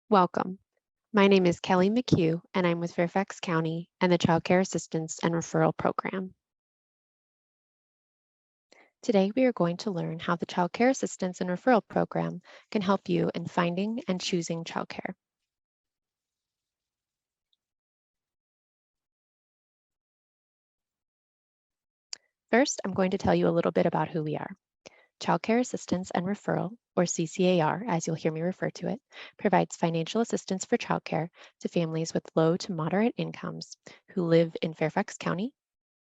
Welcome. My name is Kelly McHugh, and I'm with Fairfax County and the Child Care Assistance and Referral Program. Today, we are going to learn how the Child Care Assistance and Referral Program can help you in finding and choosing childcare. First, I'm going to tell you a little bit about who we are. Child Care Assistance and Referral, or CCAR, as you'll hear me refer to it, provides financial assistance for childcare to families with low to moderate incomes who live in Fairfax County,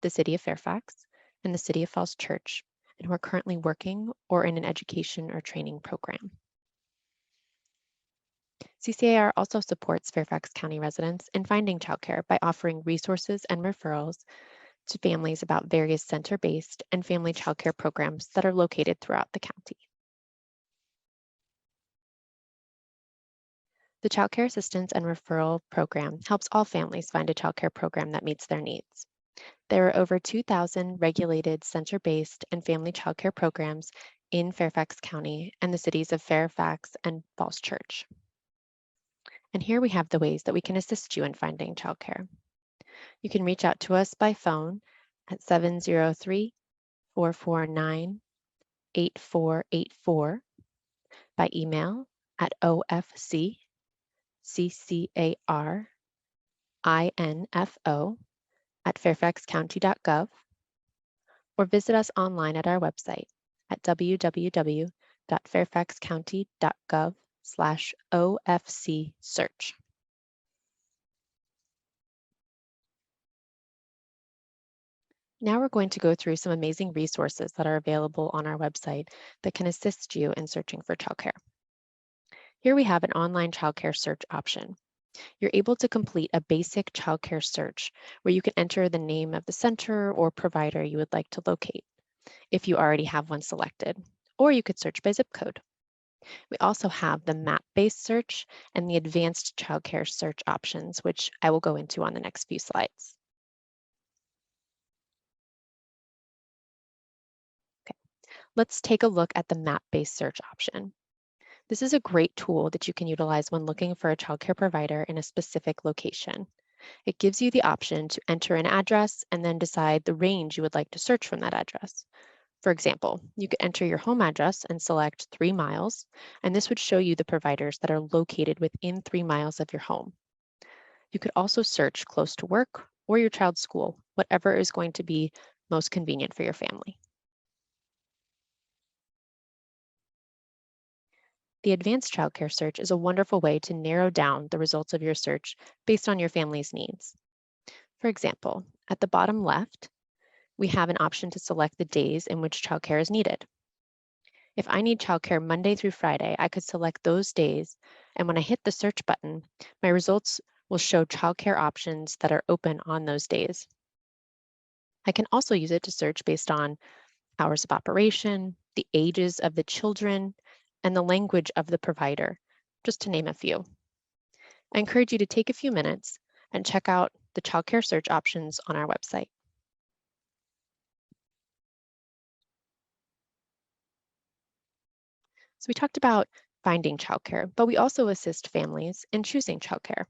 the City of Fairfax, and the City of Falls Church, and who are currently working or in an education or training program. CCAR also supports Fairfax County residents in finding childcare by offering resources and referrals to families about various center-based and family childcare programs that are located throughout the county. The Child Care Assistance and Referral Program helps all families find a childcare program that meets their needs. There are over 2,000 regulated center-based and family childcare programs in Fairfax County and the cities of Fairfax and Falls Church. And here we have the ways that we can assist you in finding childcare. You can reach out to us by phone at 703-449-8484, by email at ofcccarinfo@fairfaxcounty.gov, or visit us online at our website at www.fairfaxcounty.gov/OFC search. Now we're going to go through some amazing resources that are available on our website that can assist you in searching for childcare. Here we have an online childcare search option. You're able to complete a basic childcare search where you can enter the name of the center or provider you would like to locate if you already have one selected, or you could search by zip code. We also have the map-based search and the advanced childcare search options, which I will go into on the next few slides. Okay. Let's take a look at the map-based search option. This is a great tool that you can utilize when looking for a childcare provider in a specific location. It gives you the option to enter an address and then decide the range you would like to search from that address. For example, you could enter your home address and select 3 miles, and this would show you the providers that are located within 3 miles of your home. You could also search close to work or your child's school, whatever is going to be most convenient for your family. The advanced childcare search is a wonderful way to narrow down the results of your search based on your family's needs. For example, at the bottom left, we have an option to select the days in which childcare is needed. If I need childcare Monday through Friday, I could select those days, and when I hit the search button, my results will show childcare options that are open on those days. I can also use it to search based on hours of operation, the ages of the children, and the language of the provider, just to name a few. I encourage you to take a few minutes and check out the childcare search options on our website. So we talked about finding childcare, but we also assist families in choosing childcare.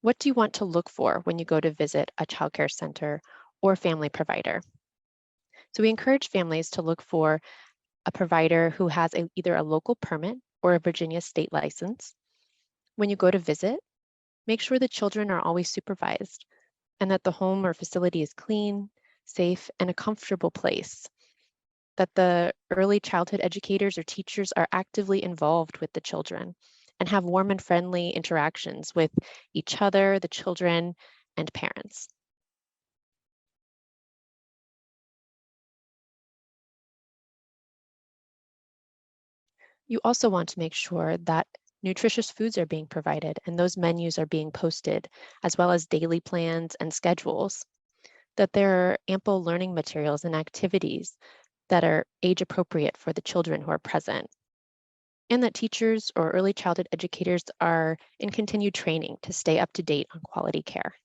What do you want to look for when you go to visit a childcare center or family provider? So we encourage families to look for a provider who has either a local permit or a Virginia state license. When you go to visit, make sure the children are always supervised and that the home or facility is clean, safe, and a comfortable place. That the early childhood educators or teachers are actively involved with the children and have warm and friendly interactions with each other, the children, and parents. You also want to make sure that nutritious foods are being provided and those menus are being posted, as well as daily plans and schedules, that there are ample learning materials and activities that are age appropriate for the children who are present, and that teachers or early childhood educators are in continued training to stay up to date on quality care.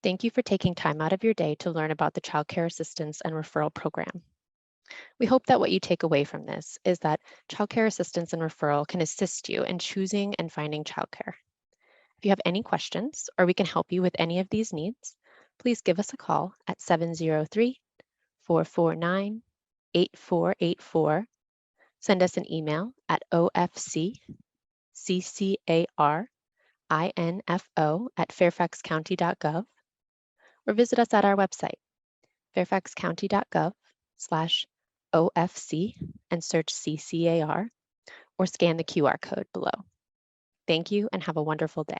Thank you for taking time out of your day to learn about the Child Care Assistance and Referral Program. We hope that what you take away from this is that childcare assistance and referral can assist you in choosing and finding childcare. If you have any questions or we can help you with any of these needs, please give us a call at 703-449-8484. Send us an email at ofcccarinfo@fairfaxcounty.gov, or visit us at our website, fairfaxcounty.gov/OFC, and search CCAR, or scan the QR code below. Thank you and have a wonderful day.